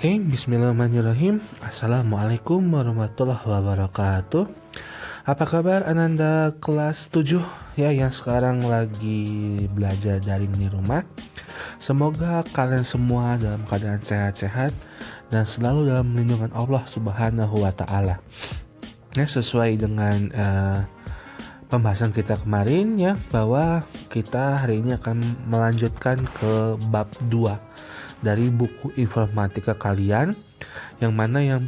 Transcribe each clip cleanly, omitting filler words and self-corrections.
Oke, bismillahirrahmanirrahim. Assalamualaikum warahmatullahi wabarakatuh. Apa kabar Ananda kelas 7 ya yang sekarang lagi belajar daring di rumah? Semoga kalian semua dalam keadaan sehat-sehat dan selalu dalam lindungan Allah Subhanahu wa taala. Ya, sesuai dengan pembahasan kita kemarin ya, bahwa kita hari ini akan melanjutkan ke bab 2 dari buku informatika kalian, yang mana yang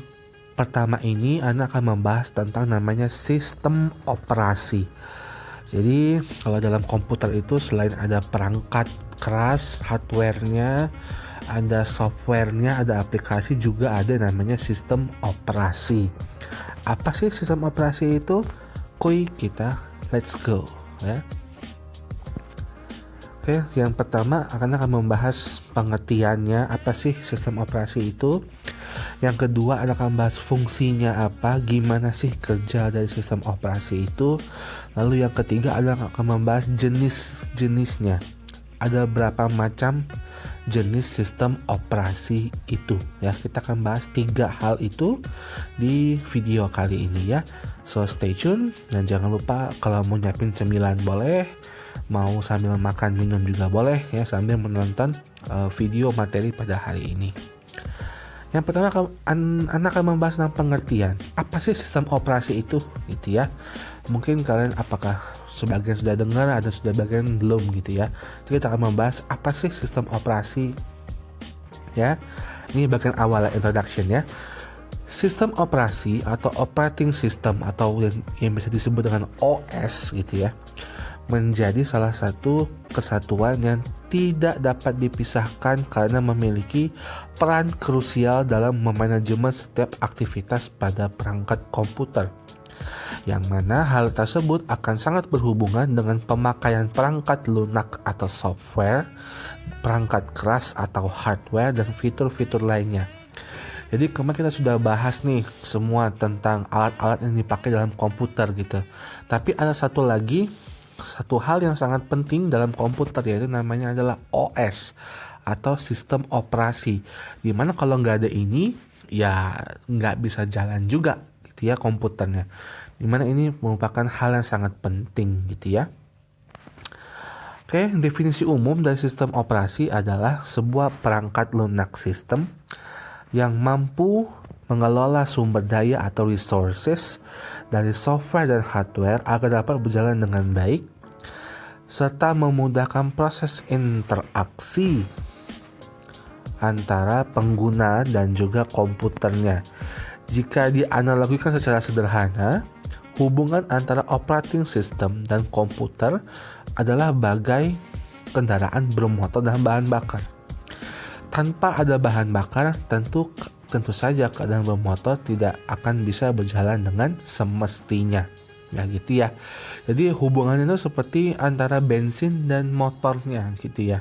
pertama ini Ana akan membahas tentang namanya sistem operasi. Jadi kalau dalam komputer itu selain ada perangkat keras, hardware-nya, ada software-nya, ada aplikasi, juga ada namanya sistem operasi. Apa sih sistem operasi itu? Kuy, kita let's go ya. Oke, yang pertama akan membahas pengertiannya, apa sih sistem operasi itu. Yang kedua akan membahas fungsinya apa, gimana sih kerja dari sistem operasi itu. Lalu yang ketiga akan membahas jenis-jenisnya. Ada berapa macam jenis sistem operasi itu ya. Kita akan bahas 3 hal itu di video kali ini ya. So stay tune, dan jangan lupa kalau mau nyiapin cemilan boleh, mau sambil makan minum juga boleh ya, sambil menonton video materi pada hari ini. Yang pertama Anda akan membahas tentang pengertian apa sih sistem operasi itu gitu ya. Mungkin kalian apakah sebagian sudah dengar, ada sudah bagian belum gitu ya. Jadi kita akan membahas apa sih sistem operasi ya. Ini bagian awal introduction ya. Sistem operasi atau operating system atau yang bisa disebut dengan OS gitu ya, menjadi salah satu kesatuan yang tidak dapat dipisahkan karena memiliki peran krusial dalam memanajemen setiap aktivitas pada perangkat komputer, yang mana hal tersebut akan sangat berhubungan dengan pemakaian perangkat lunak atau software, perangkat keras atau hardware, dan fitur-fitur lainnya. Jadi kemarin kita sudah bahas nih semua tentang alat-alat yang dipakai dalam komputer gitu. Tapi ada satu hal yang sangat penting dalam komputer, yaitu namanya adalah OS atau sistem operasi. Dimana kalau nggak ada ini ya nggak bisa jalan juga gitu ya komputernya. Dimana ini merupakan hal yang sangat penting gitu ya. Oke, definisi umum dari sistem operasi adalah sebuah perangkat lunak sistem yang mampu mengelola sumber daya atau resources dari software dan hardware agar dapat berjalan dengan baik, serta memudahkan proses interaksi antara pengguna dan juga komputernya. Jika dianalogikan secara sederhana, hubungan antara operating system dan komputer adalah bagai kendaraan bermotor dan bahan bakar. Tanpa ada bahan bakar, tentu saja kendaraan bermotor tidak akan bisa berjalan dengan semestinya. Ya gitu ya. Jadi hubungannya itu seperti antara bensin dan motornya gitu ya.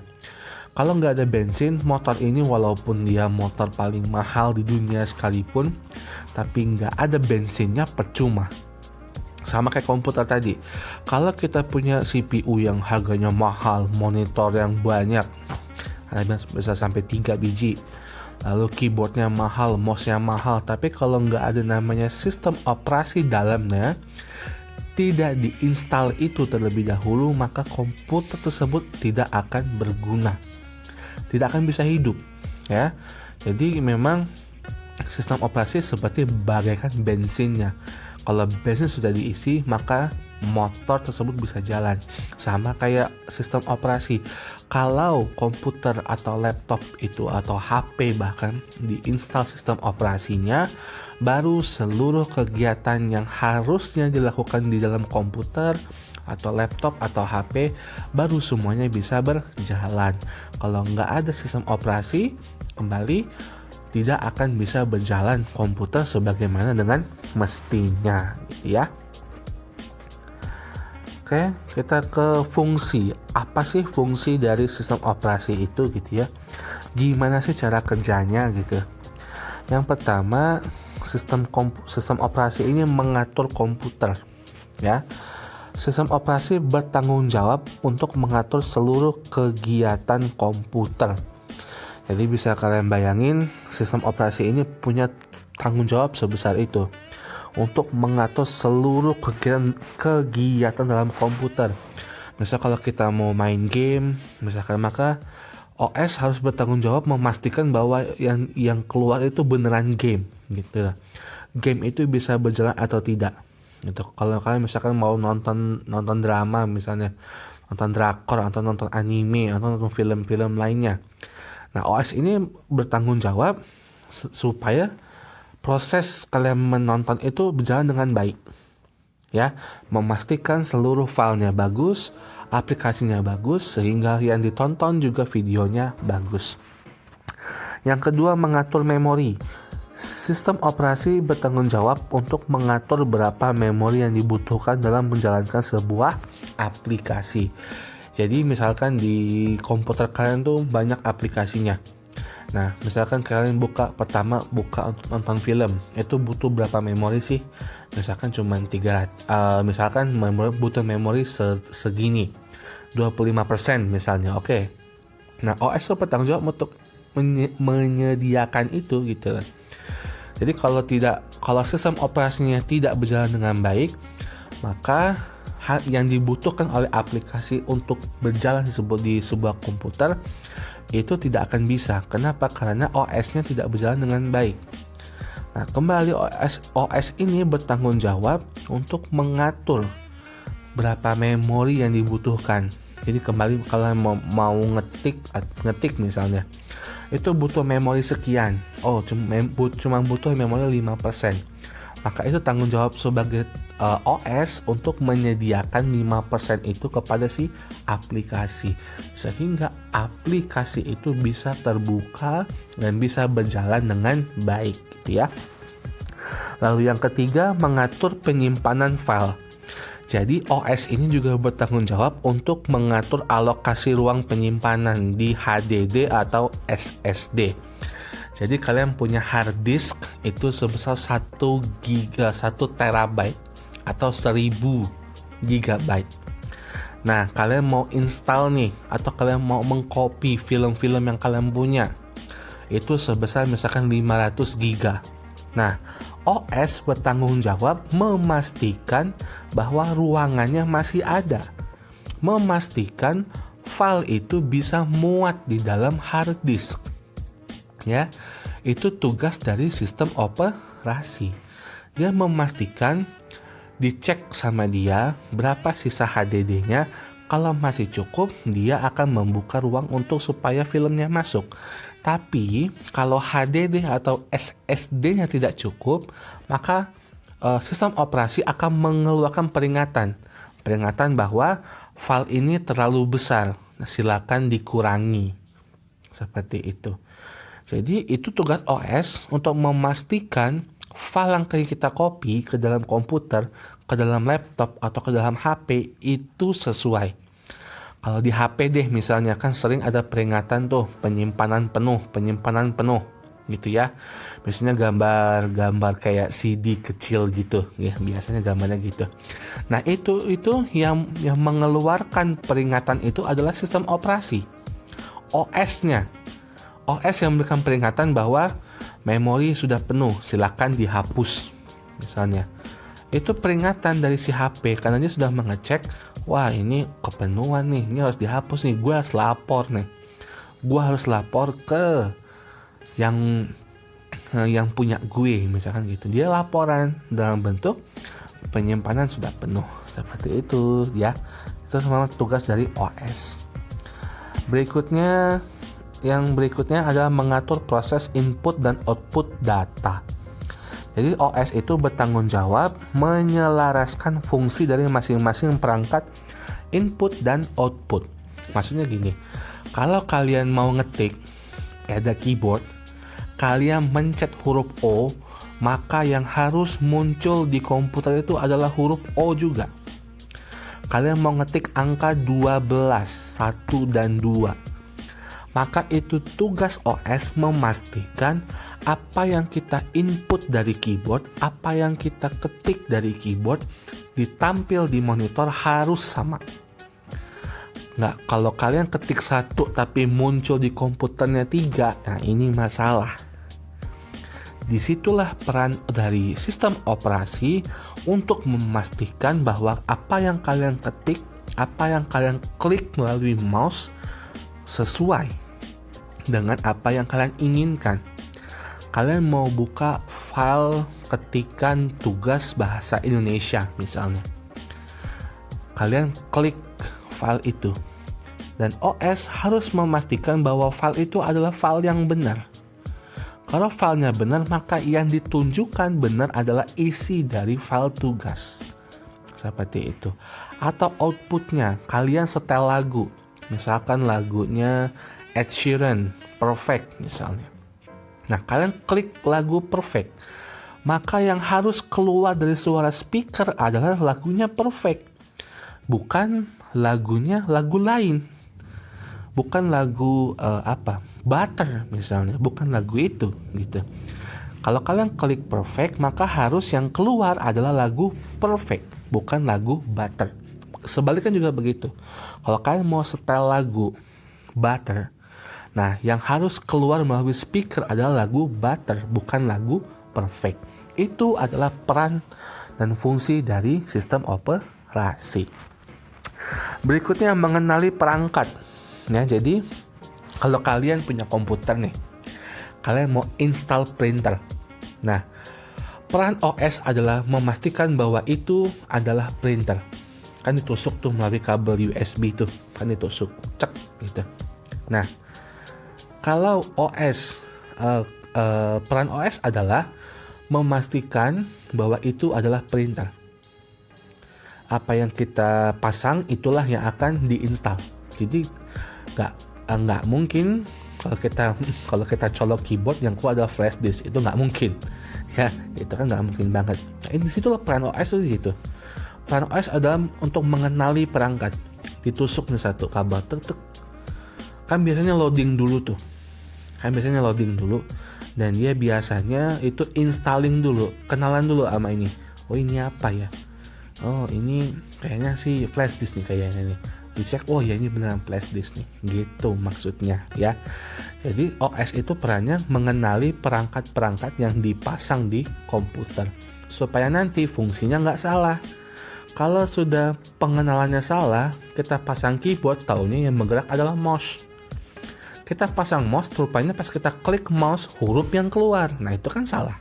Kalau nggak ada bensin, motor ini walaupun dia motor paling mahal di dunia sekalipun, tapi nggak ada bensinnya percuma. Sama kayak komputer tadi. Kalau kita punya CPU yang harganya mahal, monitor yang banyak, bisa sampai 3 biji, lalu keyboardnya mahal, mouse-nya mahal, tapi kalau nggak ada namanya sistem operasi dalamnya, tidak diinstal itu terlebih dahulu, maka komputer tersebut tidak akan berguna, tidak akan bisa hidup ya. Jadi memang sistem operasi seperti bagaikan bensinnya. Kalau bensin sudah diisi, maka motor tersebut bisa jalan. Sama kayak sistem operasi. Kalau komputer atau laptop itu atau HP bahkan diinstal sistem operasinya, baru seluruh kegiatan yang harusnya dilakukan di dalam komputer atau laptop atau HP baru semuanya bisa berjalan. Kalau nggak ada sistem operasi, kembali tidak akan bisa berjalan komputer sebagaimana dengan mestinya gitu ya. Oke, kita ke fungsi. Apa sih fungsi dari sistem operasi itu gitu ya? Gimana sih cara kerjanya gitu? Yang pertama, sistem operasi ini mengatur komputer ya. Sistem operasi bertanggung jawab untuk mengatur seluruh kegiatan komputer. Jadi bisa kalian bayangin sistem operasi ini punya tanggung jawab sebesar itu untuk mengatur seluruh kegiatan dalam komputer. Misal kalau kita mau main game, misalkan, maka OS harus bertanggung jawab memastikan bahwa yang keluar itu beneran game, gitu. Game itu bisa berjalan atau tidak. Gitu. Kalau kalian misalkan mau nonton drama, misalnya nonton drakor atau nonton anime atau nonton film-film lainnya. Nah, OS ini bertanggung jawab supaya proses kalian menonton itu berjalan dengan baik. Ya, memastikan seluruh filenya bagus, aplikasinya bagus, sehingga yang ditonton juga videonya bagus. Yang kedua, mengatur memori. Sistem operasi bertanggung jawab untuk mengatur berapa memori yang dibutuhkan dalam menjalankan sebuah aplikasi. Jadi misalkan di komputer kalian tuh banyak aplikasinya. Nah, misalkan kalian buka untuk nonton film, itu butuh berapa memori sih? Misalkan cuma 3, misalkan butuh memori segini, 25% misalnya, oke. Nah, OS itu bertanggung jawab untuk menyediakan itu, gitu. Jadi kalau sistem operasinya tidak berjalan dengan baik, maka yang dibutuhkan oleh aplikasi untuk berjalan di sebuah komputer itu tidak akan bisa. Kenapa? Karena OS-nya tidak berjalan dengan baik. Nah, kembali OS ini bertanggung jawab untuk mengatur berapa memori yang dibutuhkan. Jadi kembali kalau mau ngetik misalnya, itu butuh memori sekian. Oh, cuma butuh memori 5%. Maka itu tanggung jawab sebagai OS untuk menyediakan 5% itu kepada si aplikasi, sehingga aplikasi itu bisa terbuka dan bisa berjalan dengan baik, gitu ya. Lalu yang ketiga, mengatur penyimpanan file. Jadi OS ini juga bertanggung jawab untuk mengatur alokasi ruang penyimpanan di HDD atau SSD. Jadi kalian punya hard disk itu sebesar 1 terabyte atau 1000 gigabyte. Nah, kalian mau install nih, atau kalian mau mengcopy film-film yang kalian punya, itu sebesar misalkan 500 giga. Nah, OS bertanggung jawab memastikan bahwa ruangannya masih ada, memastikan file itu bisa muat di dalam hard disk. Ya, itu tugas dari sistem operasi. Dia memastikan, dicek sama dia berapa sisa HDD-nya. Kalau masih cukup, dia akan membuka ruang supaya filmnya masuk. Tapi kalau HDD atau SSD-nya tidak cukup, maka sistem operasi akan mengeluarkan peringatan bahwa file ini terlalu besar, silakan dikurangi. Seperti itu. Jadi itu tugas OS untuk memastikan file yang kita copy ke dalam komputer, ke dalam laptop, atau ke dalam HP itu sesuai. Kalau di HP deh misalnya, kan sering ada peringatan tuh, penyimpanan penuh gitu ya. Biasanya gambar kayak CD kecil gitu ya, biasanya gambarnya gitu. Nah, itu yang mengeluarkan peringatan itu adalah sistem operasi, OS-nya. OS yang memberikan peringatan bahwa memori sudah penuh, silakan dihapus misalnya. Itu peringatan dari si HP karena dia sudah mengecek, wah ini kepenuhan nih, ini harus dihapus nih, gue harus lapor ke yang punya gue misalkan gitu. Dia laporan dalam bentuk penyimpanan sudah penuh, seperti itu ya. Itu semua tugas dari OS. Yang berikutnya adalah mengatur proses input dan output data. Jadi OS itu bertanggung jawab menyelaraskan fungsi dari masing-masing perangkat input dan output. Maksudnya gini, kalau kalian mau ngetik, ada keyboard, kalian mencet huruf O, maka yang harus muncul di komputer itu adalah huruf O juga. Kalian mau ngetik angka 12, 1 dan 2. Maka itu tugas OS memastikan apa yang kita input dari keyboard, apa yang kita ketik dari keyboard, ditampil di monitor harus sama. Nggak, kalau kalian ketik 1 tapi muncul di komputernya 3, nah ini masalah. Disitulah peran dari sistem operasi untuk memastikan bahwa apa yang kalian ketik, apa yang kalian klik melalui mouse sesuai dengan apa yang kalian inginkan. Kalian mau buka file ketikan tugas bahasa Indonesia misalnya. Kalian klik file itu. Dan OS harus memastikan bahwa file itu adalah file yang benar. Kalau filenya benar, maka yang ditunjukkan benar adalah isi dari file tugas. Seperti itu. Atau outputnya, kalian setel lagu. Misalkan lagunya Ed Sheeran, Perfect misalnya. Nah, kalian klik lagu Perfect. Maka yang harus keluar dari suara speaker adalah lagunya Perfect. Bukan lagunya lagu lain. Bukan lagu Butter misalnya, bukan lagu itu gitu. Kalau kalian klik Perfect, maka harus yang keluar adalah lagu Perfect, bukan lagu Butter. Sebaliknya juga begitu. Kalau kalian mau setel lagu Butter, nah yang harus keluar melalui speaker adalah lagu Butter, bukan lagu Perfect. Itu adalah peran dan fungsi dari sistem operasi. Berikutnya mengenali perangkat. Ya, jadi kalau kalian punya komputer nih, kalian mau install printer. Nah, peran OS adalah memastikan bahwa itu adalah printer. Kan ditusuk tuh melalui kabel USB tuh, kan ditusuk, cek gitu. Nah, kalau peran OS adalah memastikan bahwa itu adalah printer. Apa yang kita pasang itulah yang akan diinstal. Jadi nggak mungkin kalau kita colok keyboard yang keluar adalah flash disk, itu nggak mungkin ya, itu kan nggak mungkin banget. Nah, ini situlah peran OS itu di situ. Peran OS adalah untuk mengenali perangkat. Ditusuk nih satu kabel, tek, kan biasanya loading dulu dan dia biasanya itu installing dulu, kenalan dulu sama ini. Oh, ini apa ya? Oh, ini kayaknya sih flash disk nih kayaknya nih. Dicek, oh ya ini beneran flash disk nih, gitu maksudnya ya. Jadi OS itu perannya mengenali perangkat-perangkat yang dipasang di komputer supaya nanti fungsinya nggak salah. Kalau sudah pengenalannya salah, kita pasang keyboard, taunya yang bergerak adalah mouse. Kita pasang mouse, rupanya pas kita klik mouse, huruf yang keluar. Nah, itu kan salah.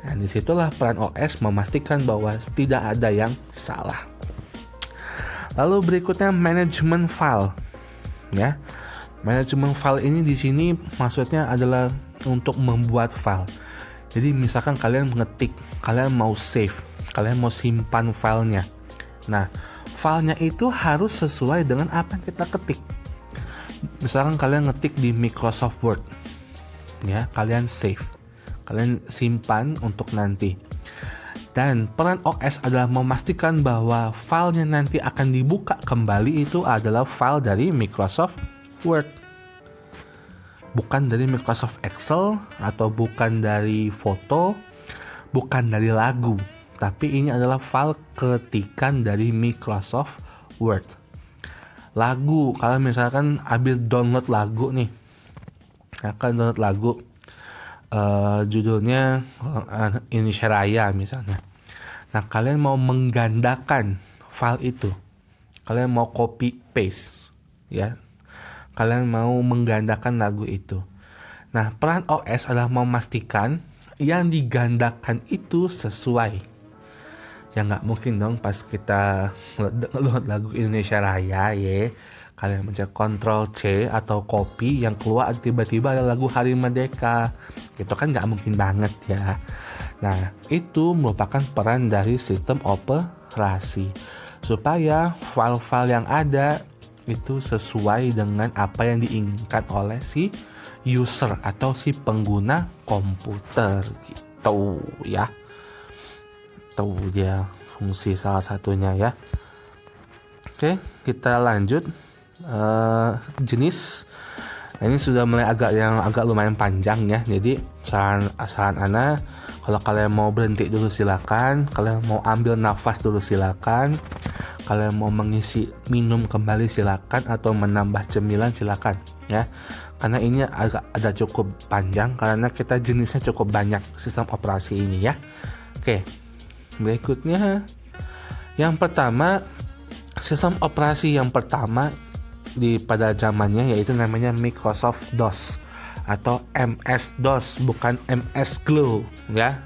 Nah, disitulah peran OS memastikan bahwa tidak ada yang salah. Lalu berikutnya manajemen file, ya. Manajemen file ini di sini maksudnya adalah untuk membuat file. Jadi misalkan kalian mengetik, kalian mau save, kalian mau simpan filenya. Nah, filenya itu harus sesuai dengan apa yang kita ketik. Misalkan kalian ngetik di Microsoft Word, ya, kalian save, kalian simpan untuk nanti. Dan peran OS adalah memastikan bahwa filenya nanti akan dibuka kembali itu adalah file dari Microsoft Word. Bukan dari Microsoft Excel atau bukan dari foto, bukan dari lagu. Tapi ini adalah file ketikan dari Microsoft Word. Lagu, kalau misalkan habis download lagu nih, akan download lagu. Judulnya Indonesia Raya misalnya. Nah, kalian mau menggandakan file itu, kalian mau copy paste, ya, kalian mau menggandakan lagu itu. Nah, peran OS adalah memastikan yang digandakan itu sesuai. Ya nggak mungkin dong pas kita download lagu Indonesia Raya ya, kalian mencet Ctrl C atau copy, yang keluar tiba-tiba ada lagu Hari Merdeka. Itu kan nggak mungkin banget ya. Nah, itu merupakan peran dari sistem operasi supaya file-file yang ada itu sesuai dengan apa yang diinginkan oleh si user atau si pengguna komputer gitu ya. Tuh dia fungsi salah satunya ya. Oke, kita lanjut jenis. Ini sudah mulai agak lumayan panjang ya. Jadi saran Ana, kalau kalian mau berhenti dulu silakan, kalian mau ambil nafas dulu silakan. Kalian mau mengisi minum kembali silakan, atau menambah cemilan silakan ya. Karena ini agak ada cukup panjang karena kita jenisnya cukup banyak sistem operasi ini ya. Oke, berikutnya yang pertama, sistem operasi yang pertama pada zamannya yaitu namanya Microsoft DOS atau MS-DOS, bukan MS Glow ya,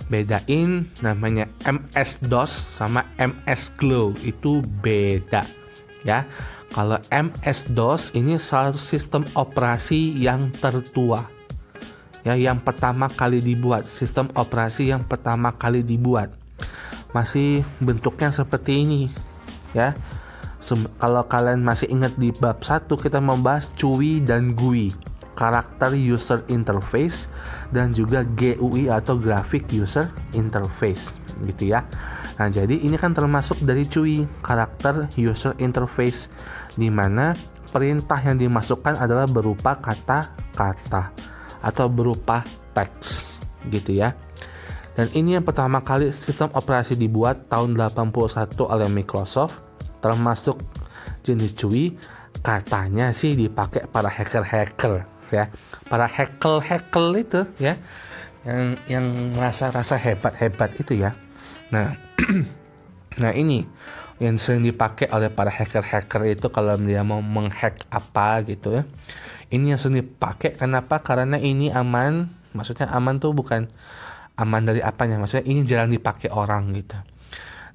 bedain namanya MS-DOS sama MS Glow itu beda ya. Kalau MS-DOS ini salah satu sistem operasi yang tertua ya, yang pertama kali dibuat, sistem operasi yang pertama kali dibuat. Masih bentuknya seperti ini ya. Kalau kalian masih ingat di bab 1 kita membahas CUI dan GUI, Character User Interface, dan juga GUI atau Graphic User Interface gitu ya. Nah, jadi ini kan termasuk dari CUI, Character User Interface, di mana perintah yang dimasukkan adalah berupa kata-kata atau berupa teks gitu ya. Dan ini yang pertama kali sistem operasi dibuat tahun 81 oleh Microsoft, termasuk jenis CUI. Katanya sih dipakai para hacker ya, para hacker itu ya, yang rasa hebat itu ya. Nah nah ini yang sering dipakai oleh para hacker itu kalau dia mau menghack apa gitu ya. Ini yang sering dipakai. Kenapa? Karena ini aman. Maksudnya aman tuh bukan aman dari apanya, maksudnya ini jarang dipakai orang gitu.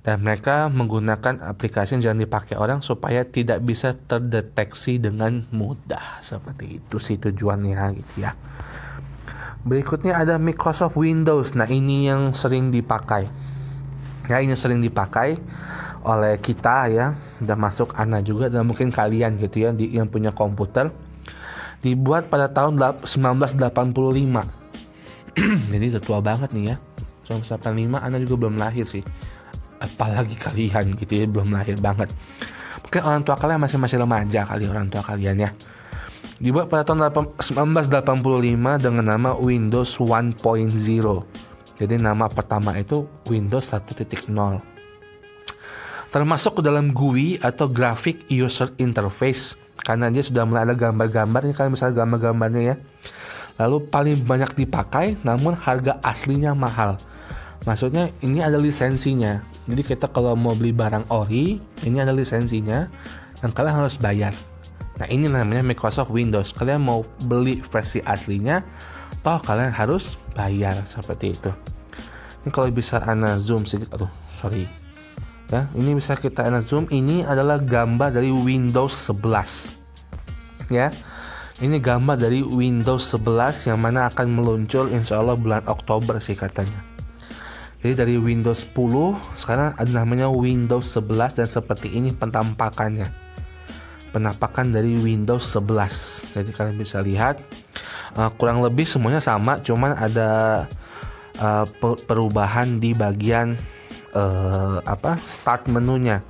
Dan mereka menggunakan aplikasi yang jarang dipakai orang supaya tidak bisa terdeteksi dengan mudah. Seperti itu sih tujuannya gitu ya. Berikutnya ada Microsoft Windows. Nah, ini yang sering dipakai. Ya, ini sering dipakai oleh kita ya. Dan masuk Ana juga, dan mungkin kalian gitu ya, yang punya komputer. Dibuat pada tahun 1985. Jadi udah tua banget nih ya. 1985 Ana juga belum lahir sih. Apalagi kalian gitu ya, belum lahir banget. Mungkin orang tua kalian masih remaja kali, orang tua kalian ya. Dibuat pada tahun 1985 dengan nama Windows 1.0. Jadi nama pertama itu Windows 1.0. Termasuk ke dalam GUI atau Graphic User Interface, karena dia sudah mulai ada gambar-gambar. Ini kalian misalnya gambar-gambarnya ya. Lalu paling banyak dipakai, namun harga aslinya mahal. Maksudnya ini ada lisensinya. Jadi kita kalau mau beli barang ori, ini ada lisensinya dan kalian harus bayar. Nah, ini namanya Microsoft Windows. Kalian mau beli versi aslinya, toh kalian harus bayar, seperti itu. Ini kalau bisa Ana zoom sedikit. Ya, ini bisa kita Ana zoom. Ini adalah gambar dari Windows 11. Ya. Ini gambar dari Windows 11 yang mana akan meluncur insya Allah bulan Oktober sih katanya. Jadi dari Windows 10 sekarang ada namanya Windows 11, dan seperti ini penampakan dari Windows 11. Jadi kalian bisa lihat kurang lebih semuanya sama, cuman ada perubahan di bagian start menunya.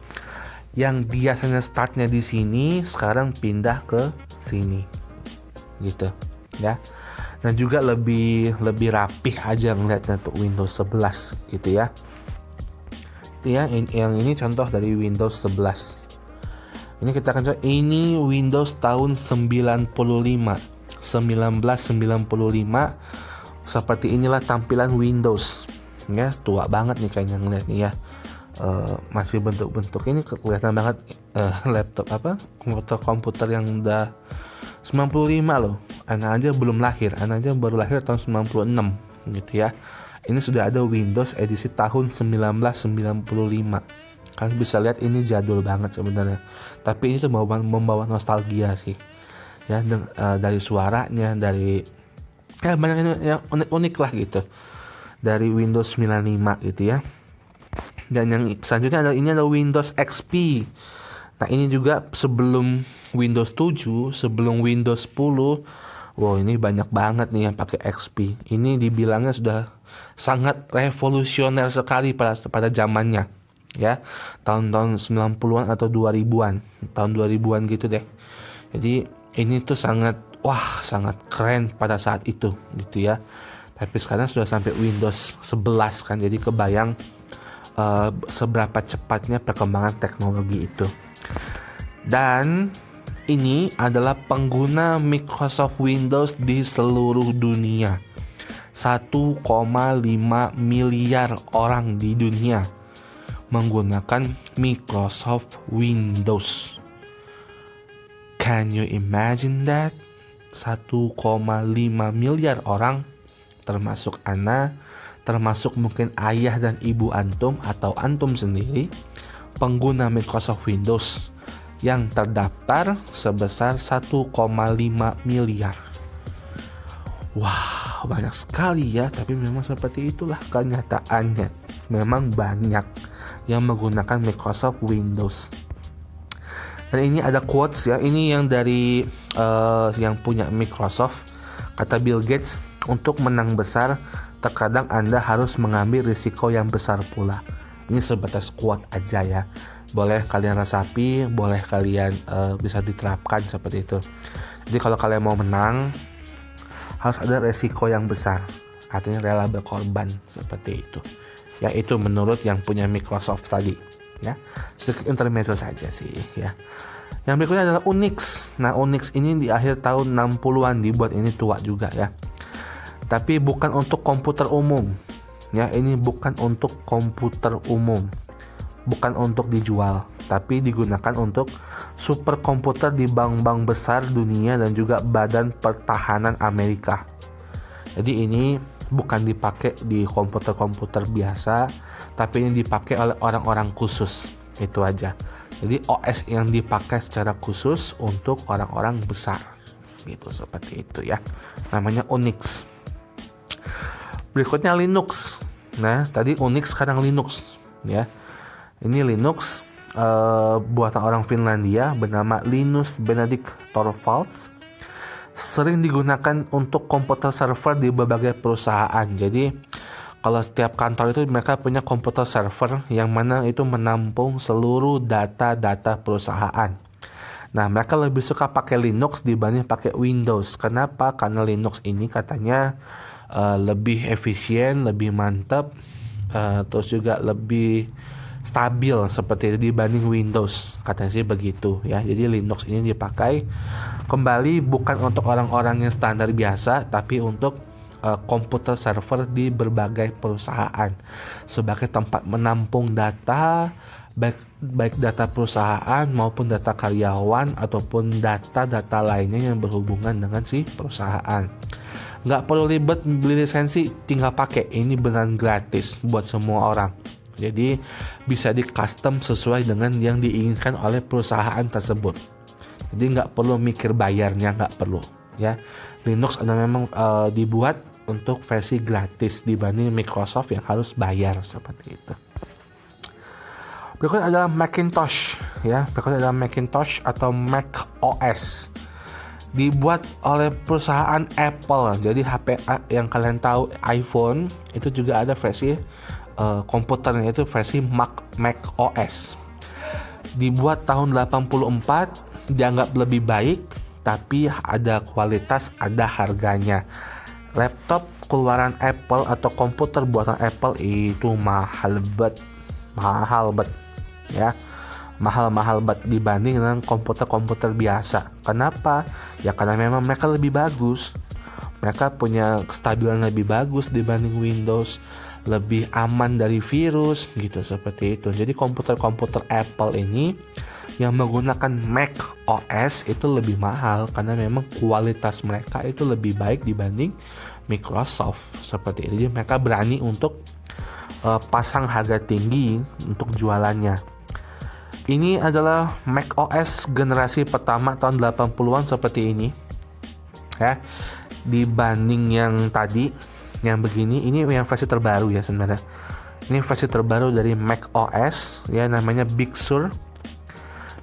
Yang biasanya startnya di sini sekarang pindah ke sini, gitu ya. Dan juga lebih rapih aja ngeliatnya untuk Windows 11 gitu ya. Itu ya, yang ini contoh dari Windows 11. Ini kita akan coba, ini Windows tahun 1995. Seperti inilah tampilan Windows. Ya, tua banget nih kayaknya ngeliat nih ya. Masih bentuk-bentuk ini kelihatan banget laptop komputer yang udah 95 loh. Ana aja belum lahir, Ana aja baru lahir tahun 96 gitu ya. Ini sudah ada Windows edisi tahun 1995. Kalian bisa lihat ini jadul banget sebenarnya. Tapi ini tuh membawa nostalgia sih. Ya, dari suaranya, dari banyak yang unik-unik lah gitu. Dari Windows 95 gitu ya. Dan yang selanjutnya ada Windows XP. Nah, ini juga sebelum Windows 7, sebelum Windows 10. Wow, ini banyak banget nih yang pakai XP. Ini dibilangnya sudah sangat revolusioner sekali pada zamannya. Ya, tahun-tahun 90-an atau 2000-an. Tahun 2000-an gitu deh. Jadi, ini tuh sangat keren pada saat itu gitu ya. Tapi sekarang sudah sampai Windows 11 kan. Jadi kebayang seberapa cepatnya perkembangan teknologi itu. Dan ini adalah pengguna Microsoft Windows di seluruh dunia. 1,5 miliar orang di dunia menggunakan Microsoft Windows. Can you imagine that? 1,5 miliar orang, termasuk Ana, termasuk mungkin ayah dan ibu antum atau antum sendiri, pengguna Microsoft Windows yang terdaftar sebesar 1,5 miliar. Wah, banyak sekali ya, tapi memang seperti itulah kenyataannya. Memang banyak yang menggunakan Microsoft Windows. Dan ini ada quotes ya, ini yang dari yang punya Microsoft. Kata Bill Gates, untuk menang besar, terkadang Anda harus mengambil risiko yang besar pula. Ini sebatas quote aja ya. Boleh kalian resapi, boleh kalian bisa diterapkan seperti itu. Jadi kalau kalian mau menang, harus ada resiko yang besar. Artinya rela berkorban seperti itu. Ya, itu menurut yang punya Microsoft tadi. Ya, sedikit intermezzo saja sih ya. Yang berikutnya adalah Unix. Nah, Unix ini di akhir tahun 60-an dibuat, ini tua juga ya. Tapi bukan untuk komputer umum. Ya, ini bukan untuk komputer umum. Bukan untuk dijual, tapi digunakan untuk superkomputer di bank-bank besar dunia dan juga Badan Pertahanan Amerika. Jadi ini bukan dipakai di komputer-komputer biasa, tapi ini dipakai oleh orang-orang khusus. Itu aja. Jadi OS yang dipakai secara khusus untuk orang-orang besar. Gitu, seperti itu ya. Namanya Unix. Berikutnya Linux. Nah, tadi Unix, sekarang Linux ya. Ini Linux buatan orang Finlandia bernama Linus Benedict Torvalds. Sering digunakan untuk komputer server di berbagai perusahaan. Jadi kalau setiap kantor itu mereka punya komputer server yang mana itu menampung seluruh data-data perusahaan. Nah, mereka lebih suka pakai Linux dibanding pakai Windows. Kenapa? Karena Linux ini katanya lebih efisien, lebih mantap, terus juga lebih stabil seperti itu dibanding Windows, katanya sih begitu ya. Jadi Linux ini dipakai kembali bukan untuk orang-orang yang standar biasa, tapi untuk komputer server di berbagai perusahaan sebagai tempat menampung data, baik data perusahaan maupun data karyawan ataupun data-data lainnya yang berhubungan dengan si perusahaan. Nggak perlu ribet beli lisensi, tinggal pakai. Ini beneran gratis buat semua orang. Jadi bisa di custom sesuai dengan yang diinginkan oleh perusahaan tersebut. Jadi nggak perlu mikir bayarnya, nggak perlu ya. Linux ada memang dibuat untuk versi gratis dibanding Microsoft yang harus bayar seperti itu. Berikutnya adalah Macintosh ya. Berikutnya adalah Macintosh atau Mac OS. Dibuat oleh perusahaan Apple. Jadi HP yang kalian tahu iPhone itu juga ada versi komputernya, itu versi Mac OS. Dibuat tahun 84, dianggap lebih baik, tapi ada kualitas, ada harganya. Laptop keluaran Apple atau komputer buatan Apple itu mahal banget ya. Mahal banget dibanding dengan komputer-komputer biasa. Kenapa? Ya karena memang mereka lebih bagus. Mereka punya kestabilan lebih bagus dibanding Windows, lebih aman dari virus gitu, seperti itu. Jadi komputer-komputer Apple ini yang menggunakan Mac OS itu lebih mahal karena memang kualitas mereka itu lebih baik dibanding Microsoft seperti itu. Jadi mereka berani untuk pasang harga tinggi untuk jualannya. Ini adalah Mac OS generasi pertama tahun 80-an seperti ini ya. Dibanding yang tadi yang begini, ini yang versi terbaru ya sebenarnya. Ini versi terbaru dari Mac OS ya, namanya Big Sur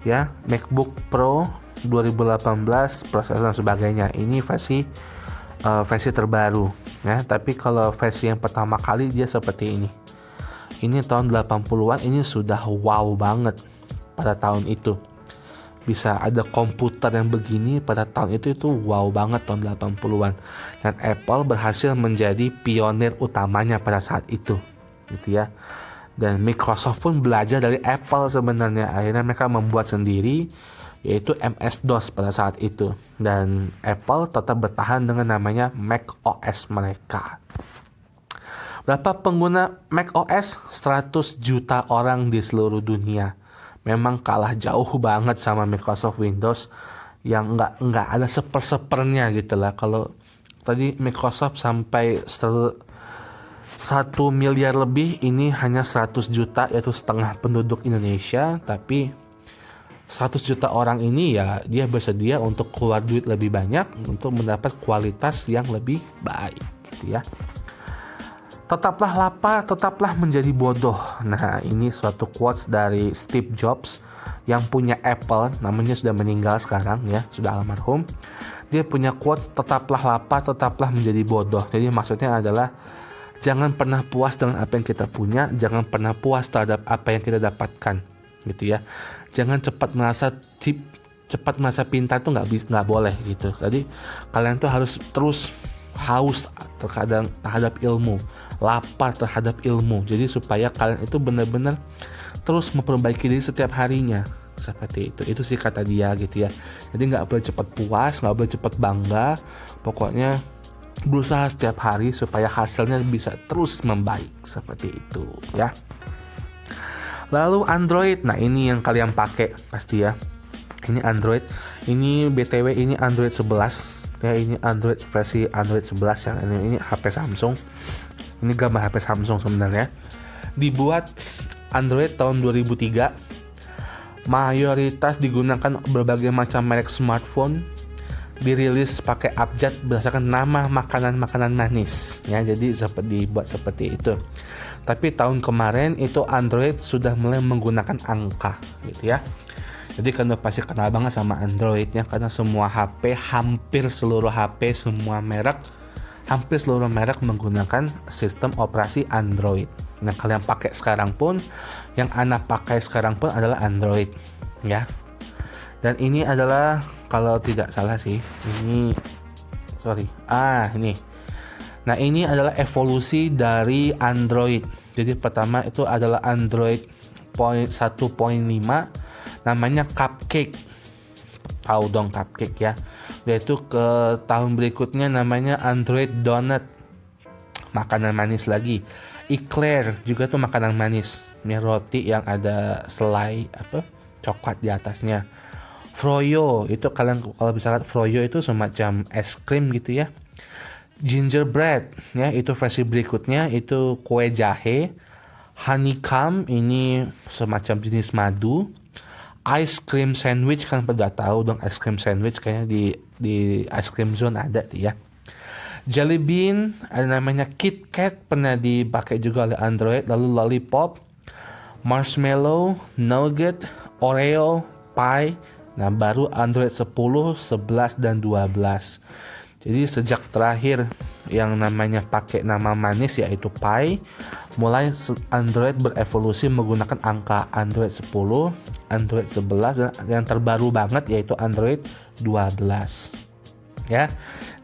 ya, MacBook Pro 2018 prosesor dan sebagainya. Ini versi terbaru ya. Tapi kalau versi yang pertama kali dia seperti ini. Ini tahun 80-an, ini sudah wow banget pada tahun itu. Bisa ada komputer yang begini pada tahun itu wow banget tahun 80-an. Dan Apple berhasil menjadi pionir utamanya pada saat itu gitu ya. Dan Microsoft pun belajar dari Apple sebenarnya. Akhirnya mereka membuat sendiri, yaitu MS-DOS pada saat itu. Dan Apple tetap bertahan dengan namanya Mac OS mereka. Berapa pengguna Mac OS? 100 juta orang di seluruh dunia. Memang kalah jauh banget sama Microsoft Windows yang nggak ada sepersepernya gitu lah. Kalau tadi Microsoft sampai 1 miliar lebih, ini hanya 100 juta, yaitu setengah penduduk Indonesia. Tapi 100 juta orang ini ya dia bersedia untuk keluar duit lebih banyak untuk mendapat kualitas yang lebih baik gitu ya. Tetaplah lapar, tetaplah menjadi bodoh. Nah, ini suatu quotes dari Steve Jobs yang punya Apple, namanya sudah meninggal sekarang ya, sudah almarhum. Dia punya quotes, tetaplah lapar, tetaplah menjadi bodoh. Jadi maksudnya adalah jangan pernah puas dengan apa yang kita punya, jangan pernah puas terhadap apa yang kita dapatkan, gitu ya. Jangan cepat merasa pintar tuh nggak boleh gitu. Jadi kalian tuh harus terus haus terhadap ilmu, lapar terhadap ilmu. Jadi supaya kalian itu benar-benar terus memperbaiki diri setiap harinya. Seperti itu sih kata dia gitu ya. Jadi nggak boleh cepat puas, nggak boleh cepat bangga. Pokoknya berusaha setiap hari supaya hasilnya bisa terus membaik, seperti itu ya. Lalu Android, nah ini yang kalian pakai pasti ya. Ini Android, ini BTW ini Android 11 ya, ini Android versi Android 11 yang ini HP Samsung. Ini gambar HP Samsung sebenarnya. Dibuat Android tahun 2003. Mayoritas digunakan berbagai macam merek smartphone. Dirilis pakai abjad berdasarkan nama makanan-makanan manis ya, jadi dibuat seperti itu. Tapi tahun kemarin itu Android sudah mulai menggunakan angka gitu ya. Jadi kalian pasti kenal banget sama Android ya, karena semua HP, hampir seluruh HP, hampir seluruh merek menggunakan sistem operasi Android. Nah, kalian pakai sekarang pun, yang anak pakai sekarang pun adalah Android ya. Dan ini adalah, kalau tidak salah sih, ini Nah, ini adalah evolusi dari Android. Jadi pertama itu adalah Android 1.5, namanya Cupcake. Tahu dong Cupcake ya. Yaitu ke tahun berikutnya namanya Android Donut, makanan manis lagi. Eclair juga tuh makanan manis, ini roti yang ada selai coklat di atasnya. Froyo, itu kalian kalau bisa lihat, Froyo itu semacam es krim gitu ya. Gingerbread ya, itu versi berikutnya, itu kue jahe. Honeycomb, ini semacam jenis madu. Ice cream sandwich, kan pada tahu dong ice cream sandwich, kayaknya di ice cream zone ada tuh ya. Jelly Bean, ada namanya Kit Kat, pernah dipakai juga oleh Android. Lalu Lollipop, Marshmallow, Nugget, Oreo, Pie. Nah, baru Android 10, 11, dan 12. Jadi sejak terakhir yang namanya pakai nama manis yaitu Pie, mulai Android berevolusi menggunakan angka Android 10, Android 11, dan yang terbaru banget yaitu Android 12. Ya.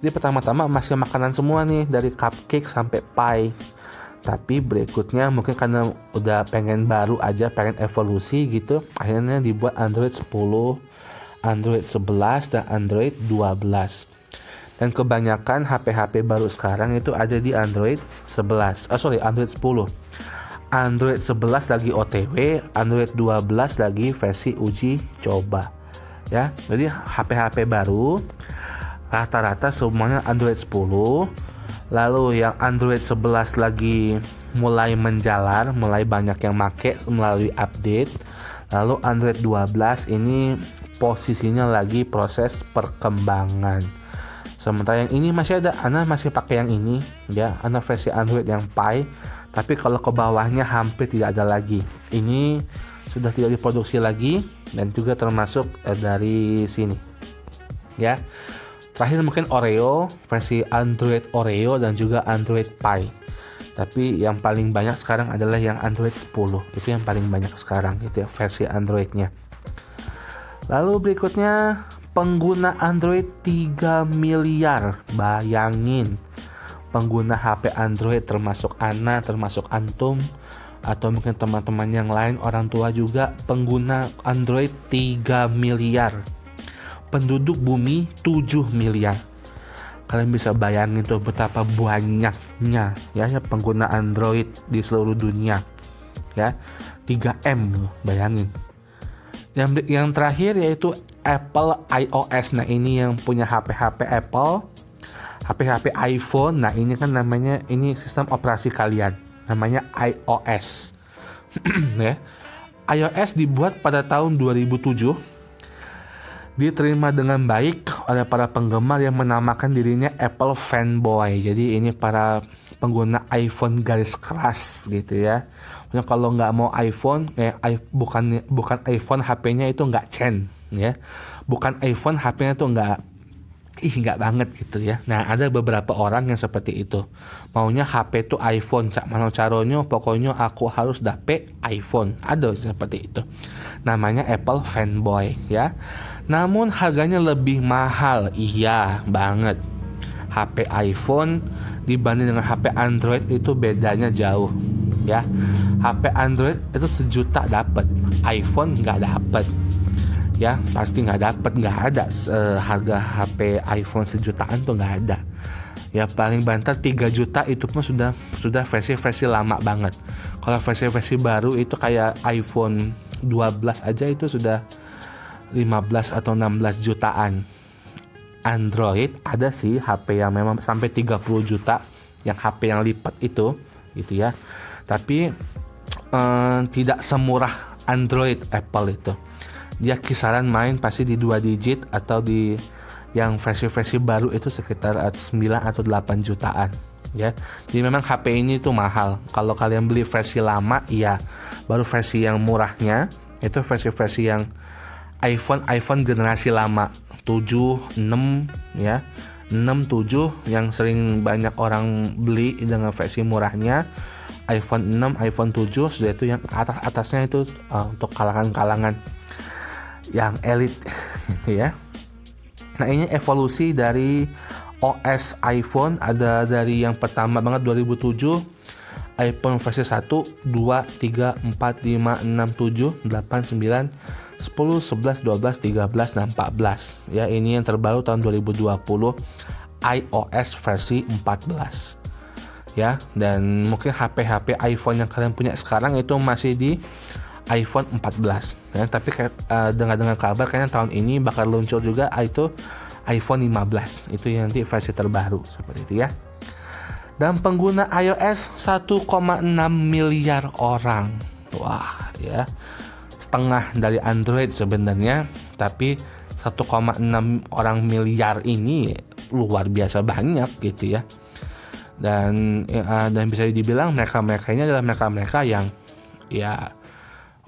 Jadi pertama-tama masih makanan semua nih, dari cupcake sampai pie. Tapi berikutnya mungkin karena udah pengen baru aja, pengen evolusi gitu, akhirnya dibuat Android 10, Android 11, dan Android 12. Dan kebanyakan HP-HP baru sekarang itu ada di Android 11. Android 10. Android 11 lagi OTW, Android 12 lagi versi uji coba. Ya, jadi HP-HP baru rata-rata semuanya Android 10. Lalu yang Android 11 lagi mulai menjalar, mulai banyak yang make melalui update. Lalu Android 12 ini posisinya lagi proses perkembangan. Sementara yang ini masih ada, Ana masih pakai yang ini ya, Ana versi Android yang Pie. Tapi kalau ke bawahnya hampir tidak ada lagi. Ini sudah tidak diproduksi lagi dan juga termasuk dari sini. Ya. Terakhir mungkin Oreo, versi Android Oreo dan juga Android Pie. Tapi yang paling banyak sekarang adalah yang Android 10. Itu yang paling banyak sekarang, itu ya, versi Androidnya. Lalu berikutnya, pengguna Android 3 miliar. Bayangin, pengguna HP Android termasuk Ana, termasuk Antum, atau mungkin teman-teman yang lain, orang tua juga pengguna Android 3 miliar. Penduduk bumi 7 miliar. Kalian bisa bayangin tuh betapa banyaknya ya pengguna Android di seluruh dunia. Ya, 3M loh, bayangin. Yang terakhir yaitu Apple iOS. Nah, ini yang punya HP-HP Apple, HP-HP iPhone. Nah, ini kan namanya, ini sistem operasi kalian, namanya iOS. Ya. iOS dibuat pada tahun 2007, diterima dengan baik oleh para penggemar yang menamakan dirinya Apple fanboy. Jadi ini para pengguna iPhone garis keras gitu ya. Kalau nggak mau iPhone, bukan iPhone HP-nya itu nggak Chen ya, bukan iPhone HP-nya tuh nggak banget gitu ya. Nah, ada beberapa orang yang seperti itu, maunya HP tuh iPhone, cak mano caronyo, pokoknya aku harus dapet iPhone. Ada seperti itu, namanya Apple fanboy ya. Namun harganya lebih mahal, iya banget. HP iPhone dibanding dengan HP Android itu bedanya jauh ya. HP Android itu 1 juta dapat, iPhone nggak dapat ya, pasti nggak dapat, nggak ada harga HP iPhone 1 jutaan tuh nggak ada ya. Paling banter 3 juta itu pun sudah versi lama banget. Kalau versi baru itu kayak iPhone 12 aja itu sudah 15 atau 16 jutaan. Android ada sih HP yang memang sampai 30 juta, yang HP yang lipat itu gitu ya, tapi tidak semurah Android Apple itu. Dia kisaran main pasti di 2 digit, atau di yang versi baru itu sekitar 9 atau 8 jutaan ya. Jadi memang HP ini tuh mahal. Kalau kalian beli versi lama, iya, baru versi yang murahnya itu versi yang iPhone generasi lama 7, 6 ya. 6, 7 yang sering banyak orang beli dengan versi murahnya. iPhone 6, iPhone 7 sudah itu yang atasnya itu untuk kalangan yang elit ya. Nah, ini evolusi dari OS iPhone. Ada dari yang pertama banget 2007, iPhone versi 1, 2, 3, 4, 5, 6, 7, 8, 9, 10, 11, 12, 13, dan 14 ya. Ini yang terbaru tahun 2020, iOS versi 14 ya. Dan mungkin HP iPhone yang kalian punya sekarang itu masih di iPhone 14 ya. Tapi dengan kabar kayaknya tahun ini bakal luncur juga itu iPhone 15, itu yang nanti versi terbaru seperti itu ya. Dan pengguna iOS 1,6 miliar orang. Wah ya, setengah dari Android sebenarnya, tapi 1,6 orang miliar ini luar biasa banyak gitu ya. Dan bisa dibilang mereka ini adalah mereka yang ya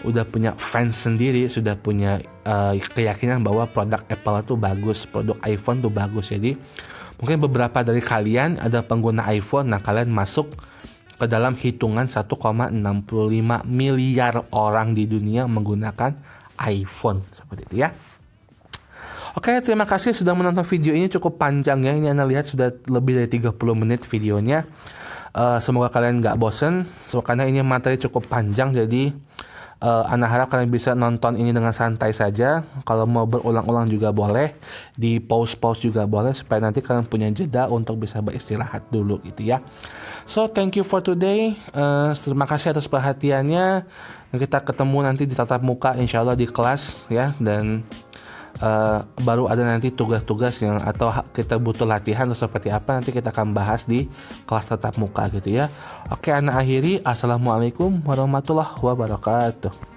udah punya fans sendiri, sudah punya keyakinan bahwa produk Apple itu bagus, produk iPhone itu bagus. Jadi mungkin beberapa dari kalian ada pengguna iPhone, nah kalian masuk ke dalam hitungan 1,65 miliar orang di dunia menggunakan iPhone seperti itu ya. Oke, terima kasih sudah menonton video ini, cukup panjang ya. Ini Anda lihat sudah lebih dari 30 menit videonya. Semoga kalian nggak bosen, karena ini materi cukup panjang. Jadi Anda harap kalian bisa nonton ini dengan santai saja. Kalau mau berulang-ulang juga boleh, di pause juga boleh, supaya nanti kalian punya jeda untuk bisa beristirahat dulu gitu ya. So thank you for today. Terima kasih atas perhatiannya. Kita ketemu nanti di tatap muka, insya Allah di kelas ya. Dan baru ada nanti tugas-tugas yang atau kita butuh latihan atau seperti apa, nanti kita akan bahas di kelas tatap muka gitu ya. Oke, Ana akhiri. Assalamualaikum warahmatullahi wabarakatuh.